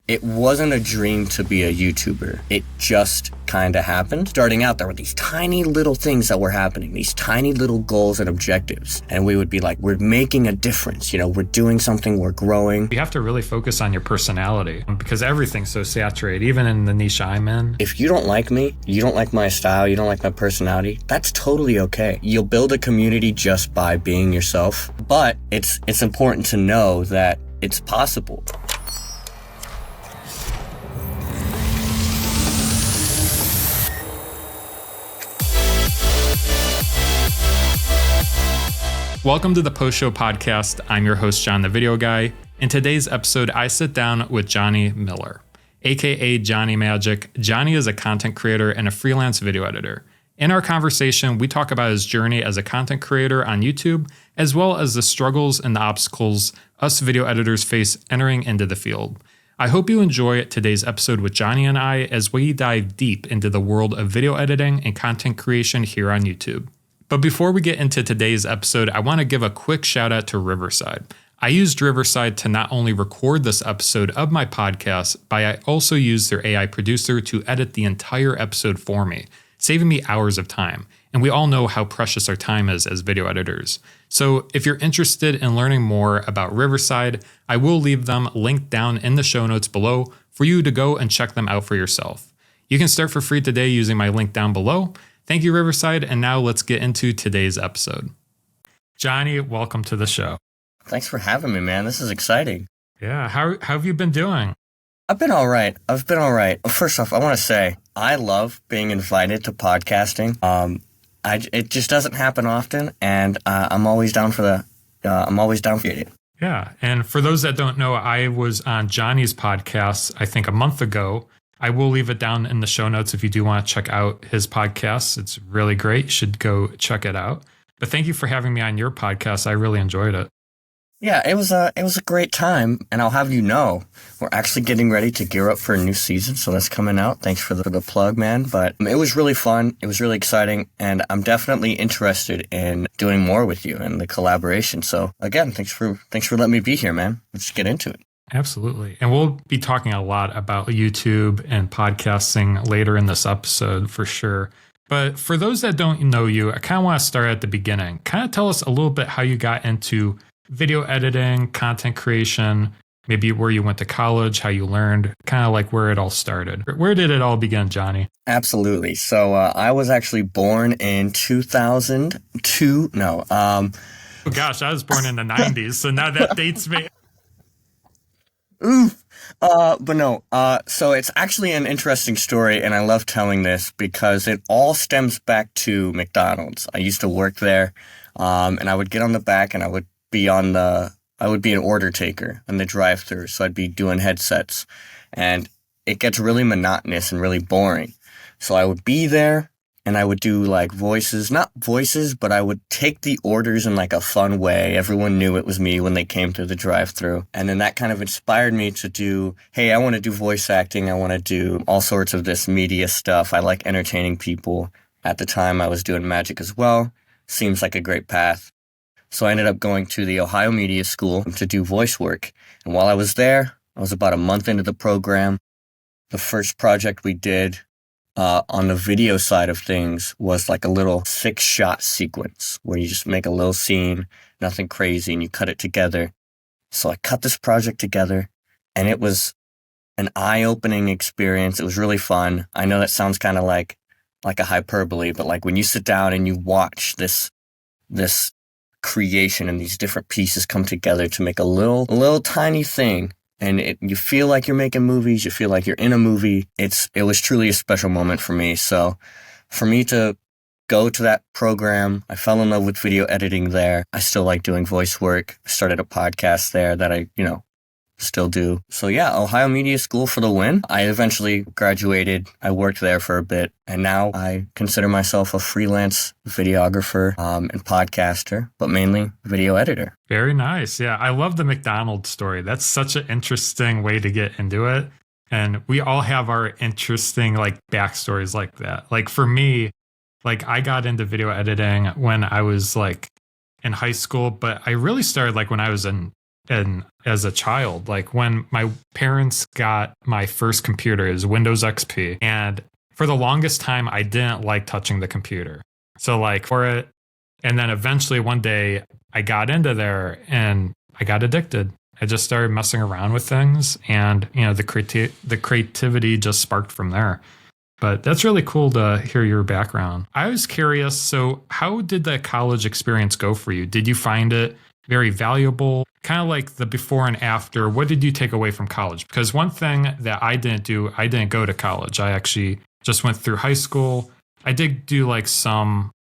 It wasn't a dream to be a YouTuber. It just kind of happened. Starting out, there were these tiny little things that were happening, these tiny little goals and objectives. And we would be like, we're making a difference. We're doing something, we're growing. You have to really focus on your personality because everything's so saturated, even in the niche I'm in. If you don't like me, you don't like my style, you don't like my personality, that's totally okay. You'll build a community just by being yourself. But it's important to know that it's possible. Welcome to the Post Show Podcast. I'm your host, John the Video Guy. In today's episode, I sit down with Johnny Miller, aka Johnny Magic. Johnny is a content creator and a freelance video editor. In our conversation, we talk about his journey as a content creator on YouTube, as well as the struggles and the obstacles us video editors face entering into the field. I hope you enjoy today's episode with Johnny and I as we dive deep into the world of video editing and content creation here on YouTube. But before we get into today's episode, I want to give a quick shout out to Riverside. I used Riverside to not only record this episode of my podcast, but I also used their AI producer to edit the entire episode for me, saving me hours of time. And we all know how precious our time is as video editors. So if you're interested in learning more about Riverside, I will leave them linked down in the show notes below for you to go and check them out for yourself. You can start for free today using my link down below. Thank you, Riverside, and now let's get into today's episode. Johnny, welcome to the show. Thanks for having me, man. This is exciting. Yeah, how have you been doing? I've been all right. First off, I want to say I love being invited to podcasting. It just doesn't happen often, and I'm always down for it. Yeah, and for those that don't know, I was on Johnny's podcast, I think a month ago. I will leave it down in the show notes if you do want to check out his podcast. It's really great. You should go check it out. But thank you for having me on your podcast. I really enjoyed it. Yeah, it was a great time, and I'll have you know, we're actually getting ready to gear up for a new season, so that's coming out. Thanks for the plug, man. But it was really fun. It was really exciting, and I'm definitely interested in doing more with you and the collaboration. So again, thanks for letting me be here, man. Let's get into it. Absolutely. And we'll be talking a lot about YouTube and podcasting later in this episode for sure. But for those that don't know you, I kind of want to start at the beginning. Kind of tell us a little bit how you got into video editing, content creation, maybe where you went to college, how you learned, kind of like where it all started. Where did it all begin, Johnny? Absolutely. So I was actually born in 2002. Oh gosh, I was born in the 90s, so now that dates me. Oof. So it's actually an interesting story, and I love telling this because it all stems back to McDonald's. I used to work there, and I would get on the back, and I would be an order taker in the drive-thru, so I'd be doing headsets, and it gets really monotonous and really boring. So I would be there, and I would do like not voices, but I would take the orders in like a fun way. Everyone knew it was me when they came through the drive-thru. And then that kind of inspired me to do, hey, I want to do voice acting. I want to do all sorts of this media stuff. I like entertaining people. At the time, I was doing magic as well. Seems like a great path. So I ended up going to the Ohio Media School to do voice work. And while I was there, I was about a month into the program. The first project we did on the video side of things was like a little 6-shot sequence where you just make a little scene, nothing crazy, and you cut it together. So I cut this project together, and it was an eye-opening experience. It was really fun. I know that sounds kind of like a hyperbole, but like when you sit down and you watch this creation and these different pieces come together to make a little tiny thing, and you feel like you're making movies, you feel like you're in a movie. It was truly a special moment for me. So for me to go to that program, I fell in love with video editing there. I still like doing voice work. I started a podcast there that I, still do. So yeah, Ohio Media School for the win. I eventually graduated. I worked there for a bit, and now I consider myself a freelance videographer and podcaster, but mainly video editor. Very nice. Yeah, I love the McDonald's story. That's such an interesting way to get into it. And we all have our interesting backstories like that. Like for me, I got into video editing when I was in high school, but I really started when I was in and as a child. Like when my parents got my first computer, it was Windows XP. And for the longest time, I didn't like touching the computer. So like for it, and then eventually one day I got into there and I got addicted. I just started messing around with things, and the creativity just sparked from there. But that's really cool to hear your background. I was curious, so how did the college experience go for you? Did you find it very valuable? Kind of like the before and after, what did you take away from college? Because one thing that I didn't do, I didn't go to college. I actually just went through high school. I did do like some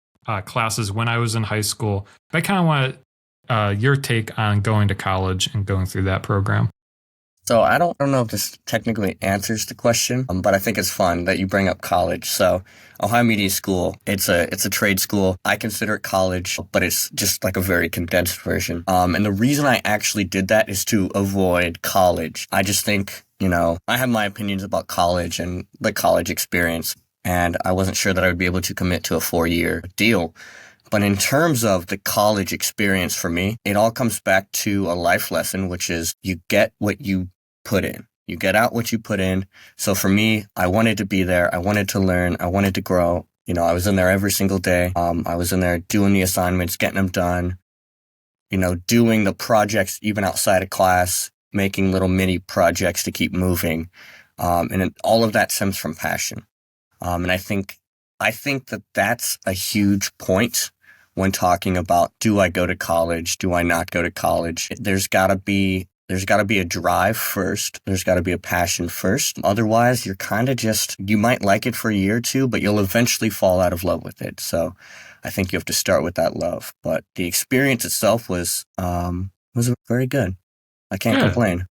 classes when I was in high school, but I kind of want your take on going to college and going through that program. So I don't know if this technically answers the question, but I think it's fun that you bring up college. So Ohio Media School, it's a trade school. I consider it college, but it's just like a very condensed version. And the reason I actually did that is to avoid college. I just think, I have my opinions about college and the college experience, and I wasn't sure that I would be able to commit to a 4-year deal. But in terms of the college experience for me, it all comes back to a life lesson, which is you get what you put in. You get out what you put in. So for me, I wanted to be there. I wanted to learn. I wanted to grow. I was in there every single day. I was in there doing the assignments, getting them done, doing the projects even outside of class, making little mini projects to keep moving. All of that stems from passion. And I think that that's a huge point when talking about, do I go to college? Do I not go to college? There's got to be a drive first. There's got to be a passion first. Otherwise, you're kind of you might like it for a year or two, but you'll eventually fall out of love with it. So I think you have to start with that love. But the experience itself was very good. I can't complain.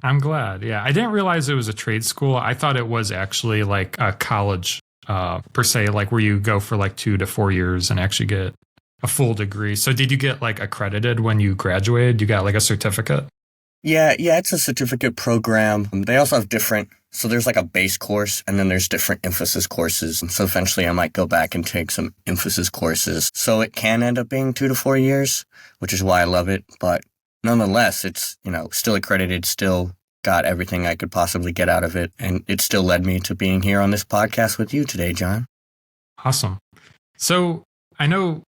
I'm glad. Yeah. I didn't realize it was a trade school. I thought it was actually like a college per se, like where you go for like 2 to 4 years and actually get a full degree. So did you get like accredited when you graduated? You got like a certificate? Yeah, it's a certificate program. They also have so there's like a base course and then there's different emphasis courses. And so eventually I might go back and take some emphasis courses. So it can end up being 2 to 4 years, which is why I love it. But nonetheless, it's, still accredited, still got everything I could possibly get out of it. And it still led me to being here on this podcast with you today, John. Awesome. So I know,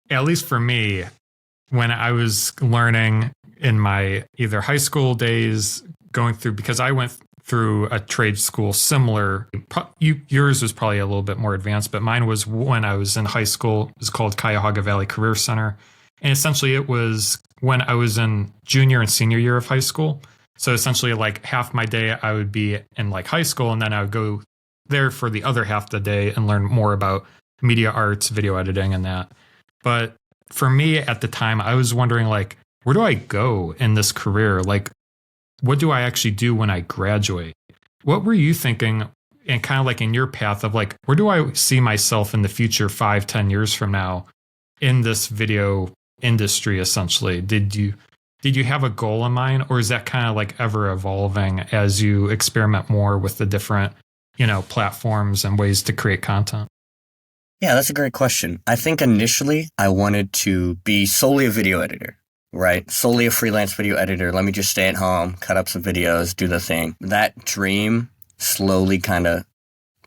at least for me, when I was learning in my either high school days going through, because I went through a trade school similar, yours was probably a little bit more advanced, but mine was when I was in high school. It was called Cuyahoga Valley Career Center. And essentially it was when I was in junior and senior year of high school. So essentially like half my day I would be in like high school, and then I would go there for the other half of the day and learn more about media arts, video editing and that. But for me at the time, I was wondering like, where do I go in this career? Like, what do I actually do when I graduate? What were you thinking, and kind of like in your path of like, where do I see myself in the future 5-10 years from now in this video industry essentially? Did you have a goal in mind, or is that kind of like ever evolving as you experiment more with the different, platforms and ways to create content? Yeah, that's a great question. I think initially I wanted to be solely a video editor, right? Solely a freelance video editor. Let me just stay at home, cut up some videos, do the thing. That dream slowly kind of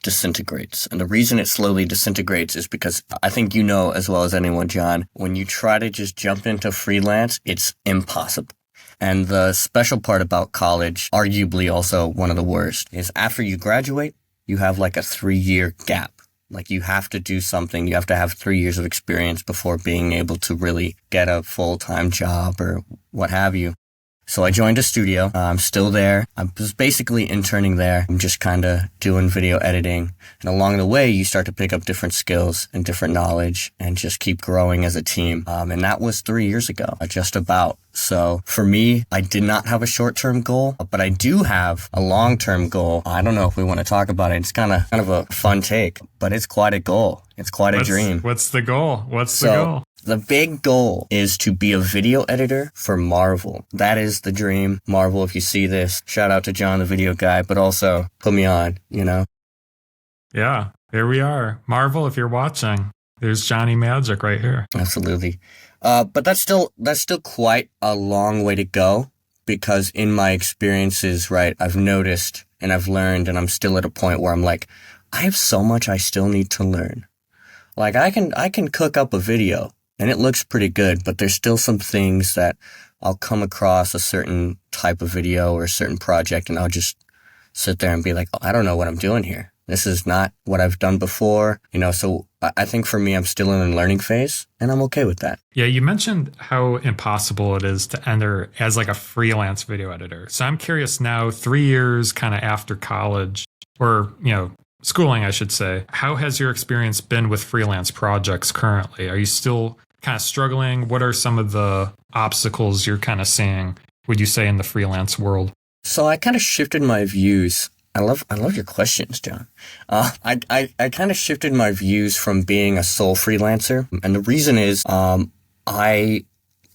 disintegrates. And the reason it slowly disintegrates is because I think you know as well as anyone, John, when you try to just jump into freelance, it's impossible. And the special part about college, arguably also one of the worst, is after you graduate, you have like a 3-year gap. Like you have to do something. You have to have 3 years of experience before being able to really get a full-time job or what have you. So I joined a studio. I'm still there. I was basically interning there. I'm just kind of doing video editing. And along the way, you start to pick up different skills and different knowledge and just keep growing as a team. And that was 3 years ago, just about. So for me, I did not have a short-term goal, but I do have a long-term goal. I don't know if we want to talk about it. It's kind of a fun take, but it's quite a goal. It's quite a dream. What's the goal? What's the goal? The big goal is to be a video editor for Marvel. That is the dream. Marvel, if you see this, shout out to John, the video guy, but also put me on, Yeah, here we are. Marvel, if you're watching, there's Johnny Magic right here. Absolutely. But that's still quite a long way to go because in my experiences, right, I've noticed and I've learned and I'm still at a point where I'm like, I have so much I still need to learn. Like I can cook up a video and it looks pretty good, but there's still some things that I'll come across a certain type of video or a certain project and I'll just sit there and be like, oh, I don't know what I'm doing here. This is not what I've done before, so I think for me, I'm still in a learning phase and I'm okay with that. Yeah, you mentioned how impossible it is to enter as like a freelance video editor. So I'm curious now, 3 years kind of after college or, schooling, I should say, how has your experience been with freelance projects currently? Are you still kind of struggling? What are some of the obstacles you're kind of seeing, would you say, in the freelance world? So I kind of shifted my views. I love your questions, John. I kind of shifted my views from being a sole freelancer, and the reason is,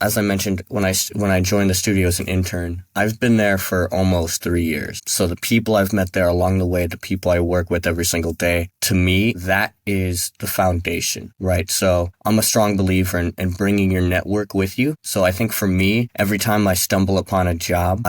as I mentioned, when I joined the studio as an intern, I've been there for almost 3 years. So the people I've met there along the way, the people I work with every single day, to me, that is the foundation, right? So I'm a strong believer in bringing your network with you. So I think for me, every time I stumble upon a job,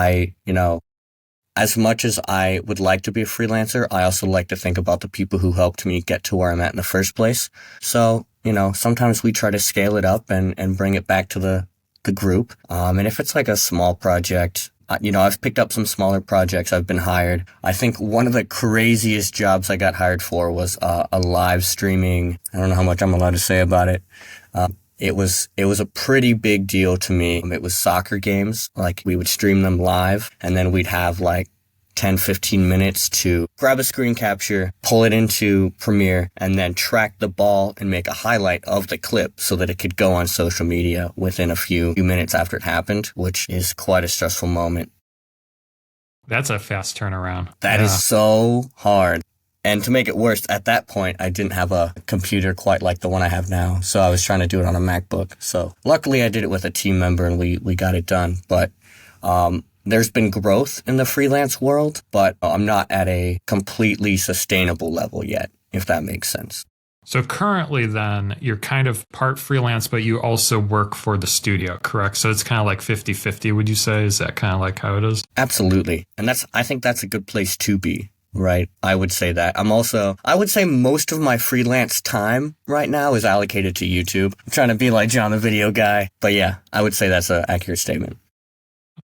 as much as I would like to be a freelancer, I also like to think about the people who helped me get to where I'm at in the first place. So, sometimes we try to scale it up and bring it back to the group. And if it's like a small project, I've picked up some smaller projects. I've been hired. I think one of the craziest jobs I got hired for was a live streaming. I don't know how much I'm allowed to say about it. It was a pretty big deal to me. It was soccer games. Like we would stream them live and then we'd have like 10, 15 minutes to grab a screen capture, pull it into Premiere, and then track the ball and make a highlight of the clip so that it could go on social media within a few minutes after it happened, which is quite a stressful moment. That's a fast turnaround. That is so hard. And to make it worse, at that point, I didn't have a computer quite like the one I have now. So I was trying to do it on a MacBook. So luckily I did it with a team member and we got it done. But there's been growth in the freelance world, but I'm not at a completely sustainable level yet, if that makes sense. So currently then you're kind of part freelance, but you also work for the studio, correct? So it's kind of like 50-50, would you say? Is that kind of like how it is? Absolutely. And I think that's a good place to be. Right. I would say that. I would say most of my freelance time right now is allocated to YouTube. I'm trying to be like John, the video guy. But yeah, I would say that's an accurate statement.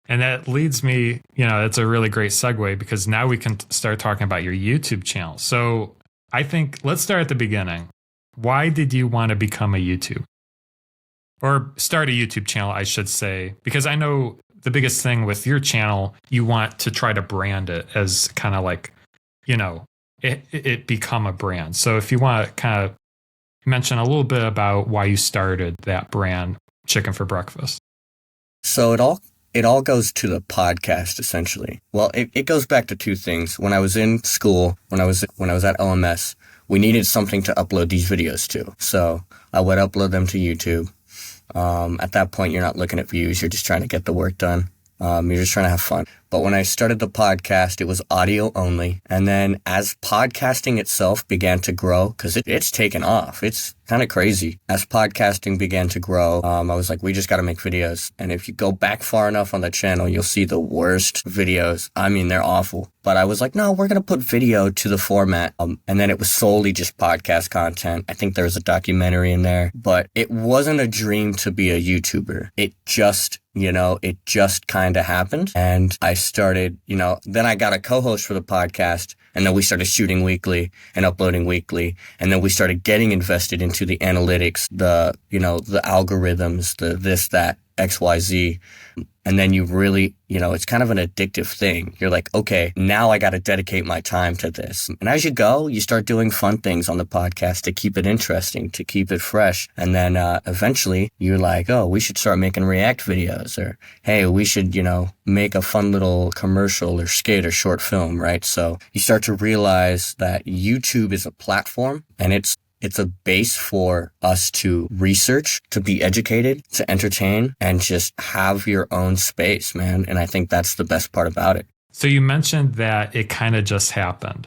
And that leads me, it's a really great segue because now we can start talking about your YouTube channel. So I think let's start at the beginning. Why did you want to become a YouTube? Or start a YouTube channel, I should say, because I know the biggest thing with your channel, you want to try to brand it as kind of like, it become a brand. So if you want to kind of mention a little bit about why you started that brand, Chicken for Breakfast. So it all goes to the podcast essentially. Well, it goes back to two things. When I was in school, when I was at OMS, we needed something to upload these videos to. So I would upload them to YouTube. At that point, you're not looking at views. You're just trying to get the work done. You're just trying to have fun. But when I started the podcast, it was audio only. And then as podcasting itself began to grow, because it's taken off. It's kind of crazy. As podcasting began to grow, I was like, we just got to make videos. And if you go back far enough on the channel, you'll see the worst videos. I mean, they're awful. But I was like, no, we're going to put video to the format. And then it was solely just podcast content. I think there was a documentary in there. But it wasn't a dream to be a YouTuber. It just kind of happened. And I started, then I got a co-host for the podcast. And then we started shooting weekly and uploading weekly. And then we started getting invested into the analytics, the algorithms, the this, that, XYZ. And then you really, it's kind of an addictive thing. You're like, okay, now I got to dedicate my time to this. And as you go, you start doing fun things on the podcast to keep it interesting, to keep it fresh. And then eventually you're like, oh, we should start making React videos, or hey, we should, make a fun little commercial or skit or short film, right? So you start to realize that YouTube is a platform and it's a base for us to research, to be educated, to entertain, and just have your own space, man. And I think that's the best part about it. So you mentioned that it kind of just happened.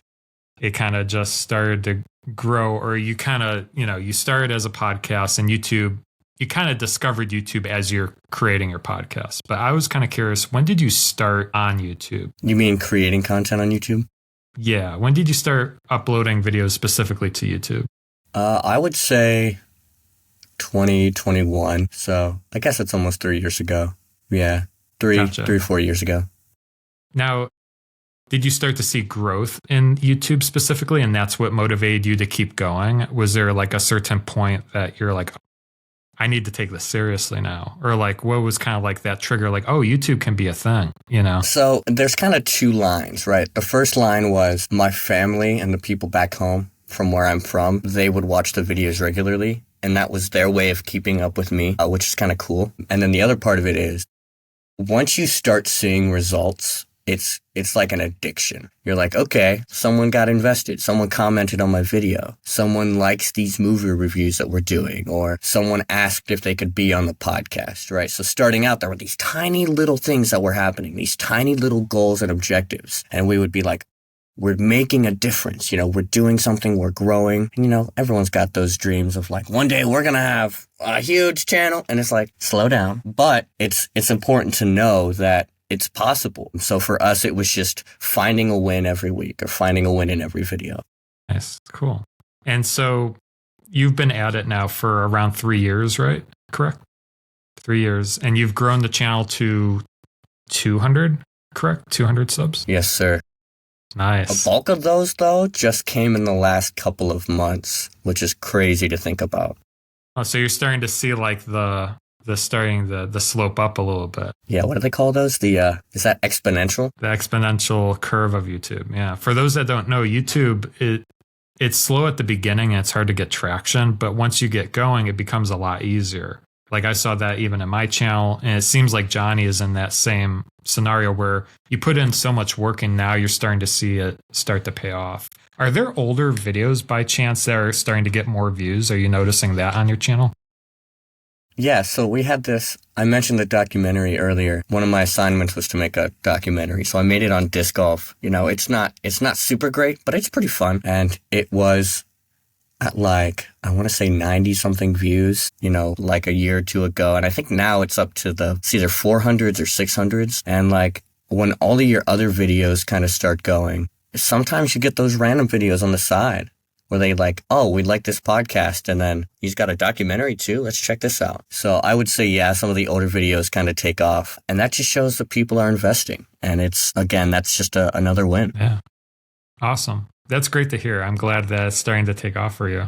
It kind of just started to grow, or you kind of, you started as a podcast and YouTube you kind of discovered YouTube as you're creating your podcast. But I was kind of curious, when did you start on YouTube? You mean creating content on YouTube? Yeah. When did you start uploading videos specifically to YouTube? I would say 2021. So I guess it's almost 3 years ago. Yeah. Gotcha. 4 years ago. Now, did you start to see growth in YouTube specifically? And that's what motivated you to keep going? Was there like a certain point that you're like, I need to take this seriously now? Or like, what was kind of like that trigger? Like, oh, YouTube can be a thing, you know? So there's kind of two lines, right? The first line was my family and the people back home from where I'm from, they would watch the videos regularly. And that was their way of keeping up with me, which is kind of cool. And then the other part of it is once you start seeing results, it's like an addiction. You're like, okay, someone got invested. Someone commented on my video. Someone likes these movie reviews that we're doing, or someone asked if they could be on the podcast, right? So starting out, there were these tiny little things that were happening, these tiny little goals and objectives. And we would be like, we're making a difference. You know, we're doing something, we're growing. And, you know, everyone's got those dreams of like, one day we're going to have a huge channel. And it's like, slow down. But it's important to know that it's possible. So for us, it was just finding a win every week or finding a win in every video. Nice. Cool. And so you've been at it now for around 3 years, right? Correct? 3 years. And you've grown the channel to 200, correct? 200 subs? Yes, sir. Nice. A bulk of those, though, just came in the last couple of months, which is crazy to think about. Oh, so you're starting to see like the slope up a little bit. Yeah, what do they call those? Is that exponential? The exponential curve of YouTube. Yeah. For those that don't know, YouTube, it's slow at the beginning and it's hard to get traction, but once you get going, it becomes a lot easier. Like I saw that even in my channel, and it seems like Johnny is in that same scenario where you put in so much work and now you're starting to see it start to pay off. Are there older videos by chance that are starting to get more views? Are you noticing that on your channel? Yeah, so we had this, I mentioned the documentary earlier. One of my assignments was to make a documentary. So I made it on disc golf. You know, it's not super great, but it's pretty fun. And it was at like, I want to say 90 something views, you know, like a year or two ago. And I think now it's up to it's either 400s or 600s. And like when all of your other videos kind of start going, sometimes you get those random videos on the side where they like, oh, we like this podcast. And then he's got a documentary too. Let's check this out. So I would say, yeah, some of the older videos kind of take off. And that just shows that people are investing. And that's just another win. Yeah. Awesome. That's great to hear. I'm glad that it's starting to take off for you.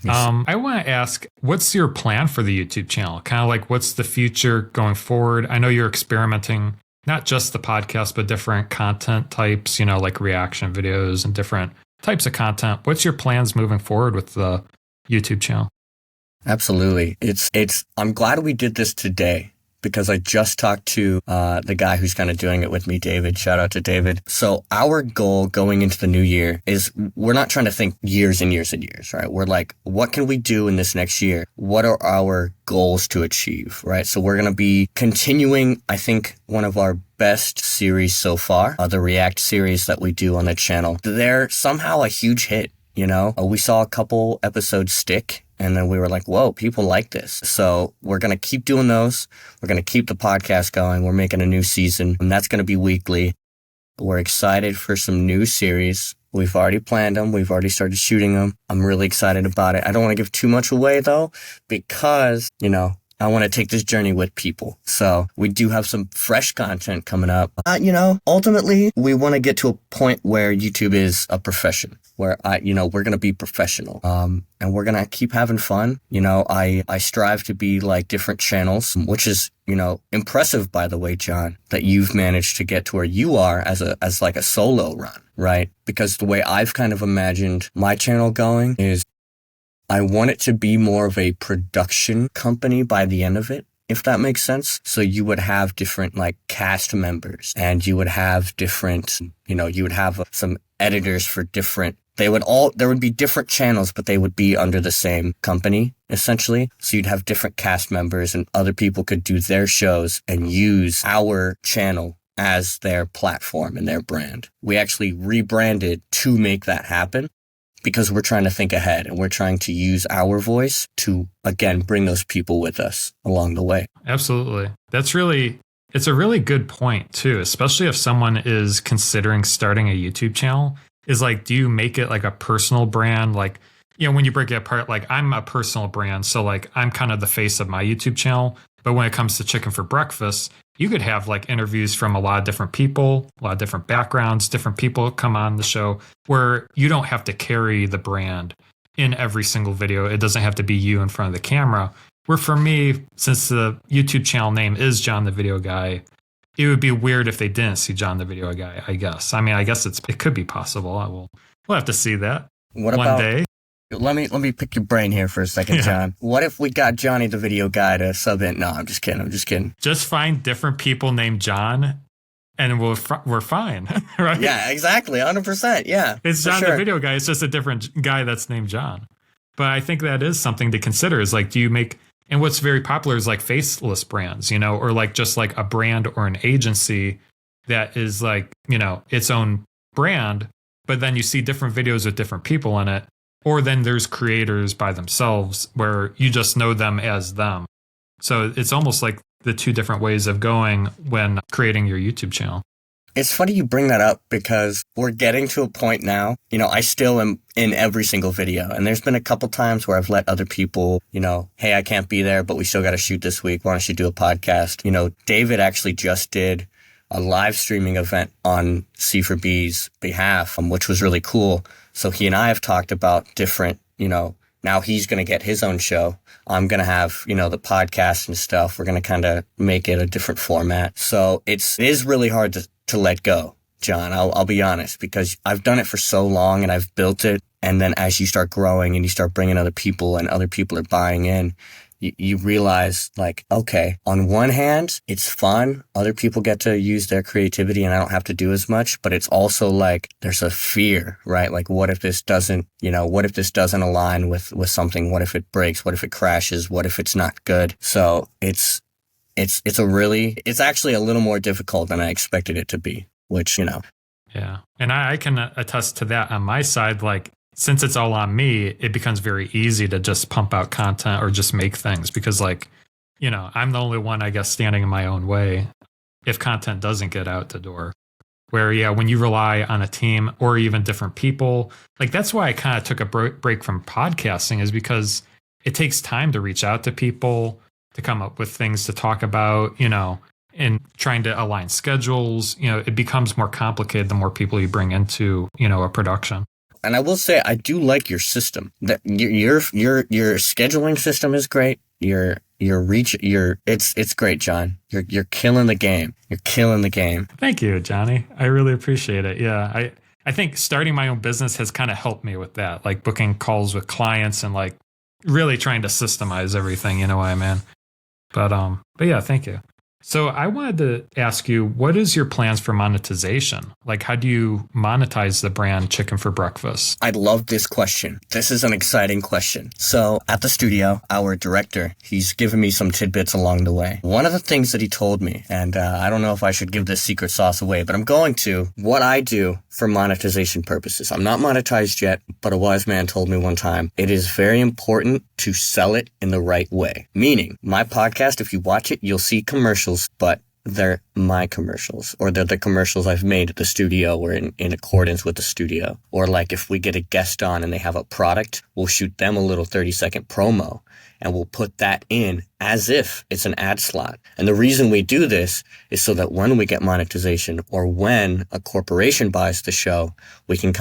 Yes. I want to ask, what's your plan for the YouTube channel? Kind of like, what's the future going forward? I know you're experimenting, not just the podcast, but different content types, you know, like reaction videos and different types of content. What's your plans moving forward with the YouTube channel? Absolutely. I'm glad we did this today, because I just talked to the guy who's kind of doing it with me, David. Shout out to David. So our goal going into the new year is we're not trying to think years and years and years, right? We're like, what can we do in this next year? What are our goals to achieve, right? So we're going to be continuing, I think, one of our best series so far, the React series that we do on the channel. They're somehow a huge hit, you know? We saw a couple episodes stick. And then we were like, whoa, people like this. So we're going to keep doing those. We're going to keep the podcast going. We're making a new season, and that's going to be weekly. We're excited for some new series. We've already planned them. We've already started shooting them. I'm really excited about it. I don't want to give too much away, though, because, you know, I want to take this journey with people. So we do have some fresh content coming up. You know, ultimately, we want to get to a point where YouTube is a profession, where we're going to be professional. And we're going to keep having fun. You know, I strive to be like different channels, which is, you know, impressive, by the way, John, that you've managed to get to where you are as like a solo run, right? Because the way I've kind of imagined my channel going is I want it to be more of a production company by the end of it, if that makes sense. So you would have different like cast members, and you would have different, you know, you would have some editors for different, there would be different channels, but they would be under the same company, essentially. So you'd have different cast members, and other people could do their shows and use our channel as their platform and their brand. We actually rebranded to make that happen. because we're trying to think ahead and we're trying to use our voice to, again, bring those people with us along the way. Absolutely. It's a really good point too, especially if someone is considering starting a YouTube channel, is like, do you make it like a personal brand? Like, when you break it apart, like I'm a personal brand. So like I'm kind of the face of my YouTube channel. But when it comes to Chicken for Breakfast, you could have like interviews from a lot of different people, a lot of different backgrounds, different people come on the show where you don't have to carry the brand in every single video. It doesn't have to be you in front of the camera. Where for me, since the YouTube channel name is John the Video Guy, it would be weird if they didn't see John the Video Guy, I guess. I mean, I guess it could be possible. We'll have to see that one day. Let me pick your brain here for a second, John. What if we got Johnny the Video Guy to sub in? No, I'm just kidding. Just find different people named John, and we're fine, right? Yeah, exactly, 100%. Yeah, it's John the Video Guy. It's just a different guy that's named John. But I think that is something to consider. Is like, do you make? And what's very popular is like faceless brands, or like just like a brand or an agency that is like its own brand. But then you see different videos with different people in it. Or then there's creators by themselves where you just know them as them. So it's almost like the two different ways of going when creating your YouTube channel. It's funny you bring that up because we're getting to a point now, I still am in every single video. And there's been a couple times where I've let other people, hey, I can't be there, but we still got to shoot this week. Why don't you do a podcast? David actually just did a live streaming event on C4B's behalf, which was really cool. So he and I have talked about different, now he's going to get his own show. I'm going to have, the podcast and stuff. We're going to kind of make it a different format. So it is really hard to let go, John. I'll be honest, because I've done it for so long and I've built it. And then as you start growing and you start bringing other people and other people are buying in, you realize like, okay, on one hand, it's fun. Other people get to use their creativity and I don't have to do as much, but it's also like there's a fear, right? Like what if this doesn't align with something? What if it breaks? What if it crashes? What if it's not good? So it's actually a little more difficult than I expected it to be, which, Yeah. And I can attest to that on my side. Like, since it's all on me, it becomes very easy to just pump out content or just make things because like, I'm the only one, I guess, standing in my own way if content doesn't get out the door. Where, when you rely on a team or even different people, like that's why I kind of took a break from podcasting is because it takes time to reach out to people, to come up with things to talk about, and trying to align schedules. It becomes more complicated the more people you bring into, a production. And I will say, I do like your system. That your scheduling system is great. It's great, John. You're killing the game. You're killing the game. Thank you, Johnny. I really appreciate it. Yeah, I think starting my own business has kind of helped me with that, like booking calls with clients and like really trying to systemize everything. You know what I mean? But yeah, thank you. So I wanted to ask you, what is your plans for monetization? Like, how do you monetize the brand Chicken for Breakfast? I love this question. This is an exciting question. So at the studio, our director, he's given me some tidbits along the way. One of the things that he told me, and I don't know if I should give this secret sauce away, but I'm going to, what I do for monetization purposes. I'm not monetized yet, but a wise man told me one time, it is very important to sell it in the right way. Meaning, my podcast, if you watch it, you'll see commercials, but they're my commercials, or they're the commercials I've made at the studio or in accordance with the studio. Or like if we get a guest on and they have a product, we'll shoot them a little 30-second promo and we'll put that in as if it's an ad slot. And the reason we do this is so that when we get monetization or when a corporation buys the show, we can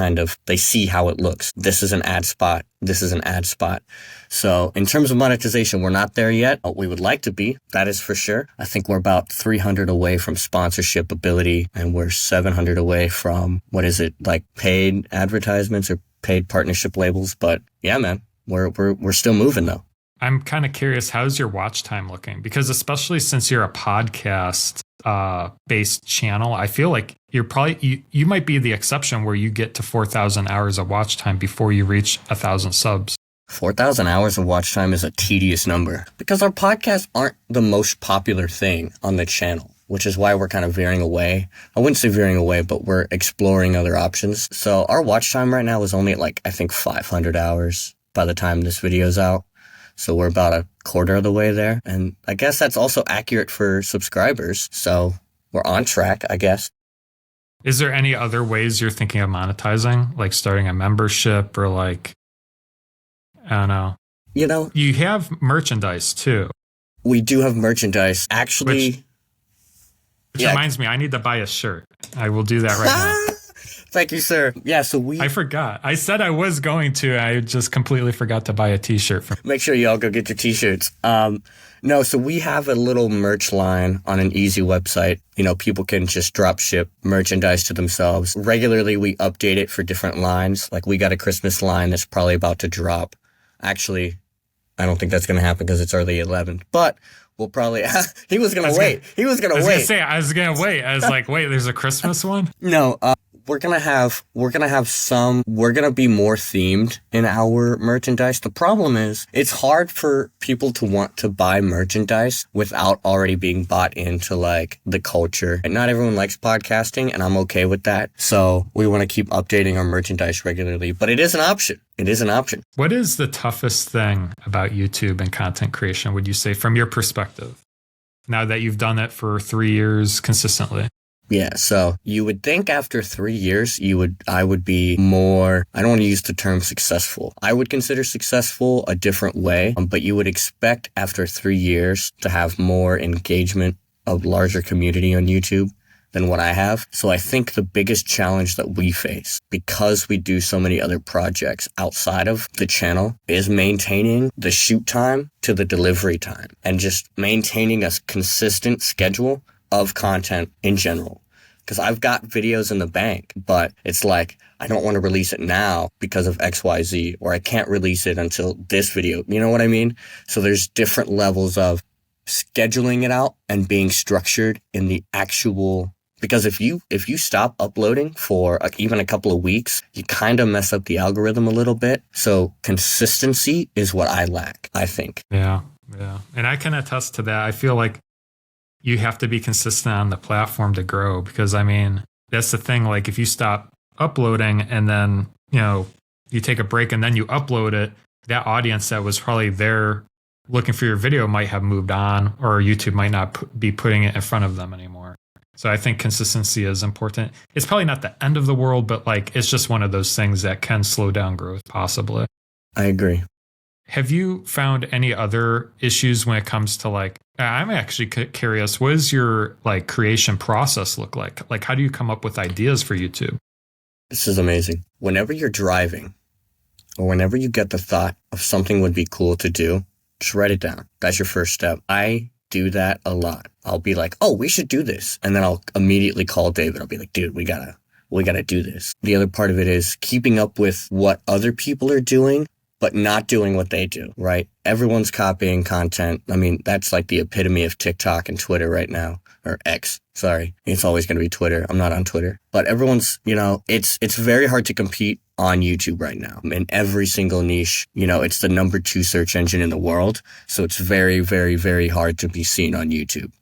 they see how it looks. This is an ad spot. This is an ad spot. So in terms of monetization, we're not there yet. We would like to be, that is for sure. I think we're about 300 away from sponsorship ability and we're 700 away from, like paid advertisements or paid partnership labels. But yeah, man, we're still moving though. I'm kind of curious, how's your watch time looking? Because especially since you're a podcast based channel, I feel like you're probably, you might be the exception where you get to 4,000 hours of watch time before you reach 1,000 subs. 4,000 hours of watch time is a tedious number because our podcasts aren't the most popular thing on the channel. which is why we're kind of veering away. I wouldn't say veering away, but we're exploring other options. So our watch time right now is only at like, I think 500 hours by the time this video's out. So we're about a quarter of the way there. And I guess that's also accurate for subscribers. So we're on track, I guess. Is there any other ways you're thinking of monetizing, like starting a membership or like, I don't know. You know, You have merchandise too. we do have merchandise. Actually, Which reminds me, I need to buy a shirt. I will do that right now. Thank you, sir. Yeah, so I forgot. I said I was going to. I just completely forgot to buy a t-shirt. Make sure y'all go get your t-shirts. No, so we have a little merch line on an easy website. You know, people can just drop ship merchandise to themselves. Regularly, we update it for different lines. Like we got a Christmas line that's probably about to drop. Actually, I don't think that's going to happen because it's early 11th, but we'll probably, he was going to wait. He was going to wait. I was going to wait. I was like, wait, there's a Christmas one? No, we're gonna have we're gonna be more themed in our merchandise. The problem is it's hard for people to want to buy merchandise without already being bought into like the culture. And not everyone likes podcasting, and I'm okay with that. So we want to keep updating our merchandise regularly, but it is an option. It is an option. What is the toughest thing about YouTube and content creation, would you say, from your perspective, now that you've done it for 3 years consistently? Yeah, so you would think after 3 years, I would be more, I don't want to use the term successful. I would consider successful a different way, but you would expect after 3 years to have more engagement, a larger community on YouTube than what I have. So I think the biggest challenge that we face, because we do so many other projects outside of the channel, is maintaining the shoot time to the delivery time and just maintaining a consistent schedule of content in general. Because I've got videos in the bank, but it's like, I don't want to release it now because of XYZ, or I can't release it until this video. You know what I mean? So there's different levels of scheduling it out and being structured in the actual, because if you stop uploading for even a couple of weeks, you kind of mess up the algorithm a little bit. So consistency is what I lack, I think. Yeah. And I can attest to that. I feel like you have to be consistent on the platform to grow, because I mean, that's the thing. Like if you stop uploading and then, you take a break and then you upload it, that audience that was probably there looking for your video might have moved on, or YouTube might not be putting it in front of them anymore. So I think consistency is important. It's probably not the end of the world, but like, it's just one of those things that can slow down growth possibly. I agree. Have you found any other issues when it comes to like, I'm actually curious, what does your like creation process look like? Like, how do you come up with ideas for YouTube? This is amazing. Whenever you're driving or whenever you get the thought of something would be cool to do, just write it down. That's your first step. I do that a lot. I'll be like, oh, we should do this. And then I'll immediately call David. I'll be like, dude, we gotta do this. The other part of it is keeping up with what other people are doing, but not doing what they do, right? Everyone's copying content. I mean, that's like the epitome of TikTok and Twitter right now, or X. Sorry. It's always going to be Twitter. I'm not on Twitter, but everyone's, it's very hard to compete on YouTube right now in every single niche. It's the number 2 search engine in the world. So it's very, very, very hard to be seen on YouTube.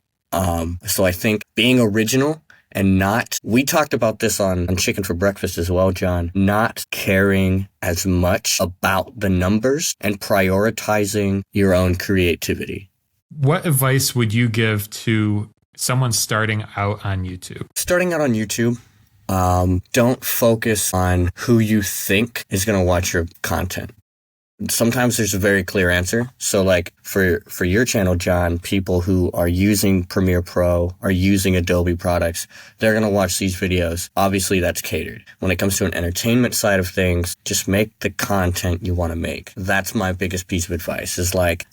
So I think being original and we talked about this on Chicken for Breakfast as well, John, not caring as much about the numbers and prioritizing your own creativity. What advice would you give to someone starting out on YouTube? Starting out on YouTube, don't focus on who you think is going to watch your content. Sometimes there's a very clear answer. So like for your channel, John, people who are using Premiere Pro, are using Adobe products, they're going to watch these videos. Obviously that's catered. When it comes to an entertainment side of things, just make the content you want to make. That's my biggest piece of advice, is like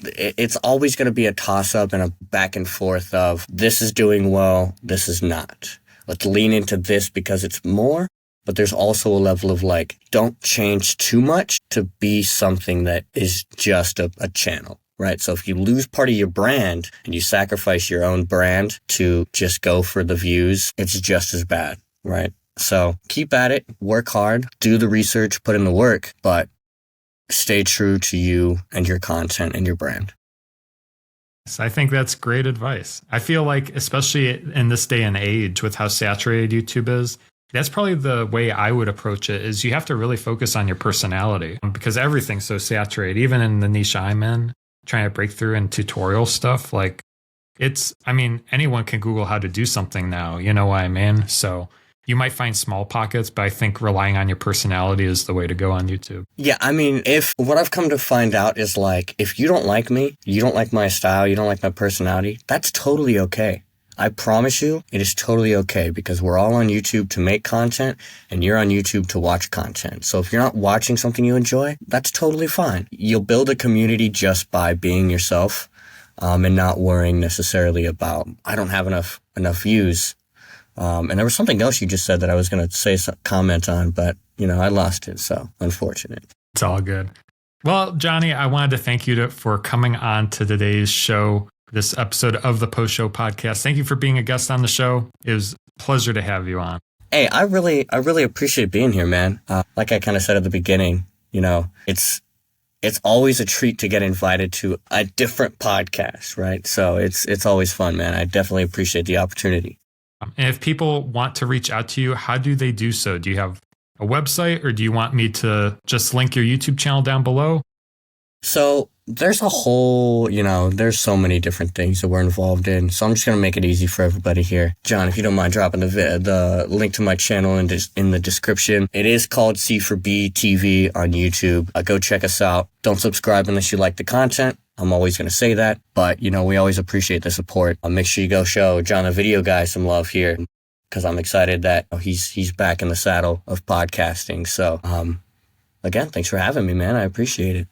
it's always going to be a toss up and a back and forth of this is doing well, this is not. Let's lean into this because it's more. But there's also a level of like, don't change too much to be something that is just a channel, right? So if you lose part of your brand and you sacrifice your own brand to just go for the views, it's just as bad, right? So keep at it, work hard, do the research, put in the work, but stay true to you and your content and your brand. So I think that's great advice. I feel like, especially in this day and age with how saturated YouTube is, that's probably the way I would approach it is you have to really focus on your personality because everything's so saturated, even in the niche I'm in, trying to break through in tutorial stuff. Like I mean, anyone can Google how to do something now, you know what I mean? So you might find small pockets, but I think relying on your personality is the way to go on YouTube. Yeah, I mean, if what I've come to find out is like, if you don't like me, you don't like my style, you don't like my personality, that's totally okay. I promise you, it is totally okay because we're all on YouTube to make content and you're on YouTube to watch content. So if you're not watching something you enjoy, that's totally fine. You'll build a community just by being yourself, and not worrying necessarily about, I don't have enough views. And there was something else you just said that I was going to say some comment on, but I lost it. So unfortunate. It's all good. Well, Johnny, I wanted to thank you for coming on to today's show, this episode of the Post Show podcast. Thank you for being a guest on the show. It was a pleasure to have you on. Hey, I really appreciate being here, man. Like I kind of said at the beginning, it's always a treat to get invited to a different podcast, right? So it's always fun, man. I definitely appreciate the opportunity. And if people want to reach out to you, how do they do so? Do you have a website or do you want me to just link your YouTube channel down below? So there's a whole, there's so many different things that we're involved in. So I'm just going to make it easy for everybody here. John, if you don't mind dropping the link to my channel in the description. It is called C4B TV on YouTube. Go check us out. Don't subscribe unless you like the content. I'm always going to say that, but we always appreciate the support. Make sure you go show John the Video Guy some love here because I'm excited that he's back in the saddle of podcasting. So, again, thanks for having me, man. I appreciate it.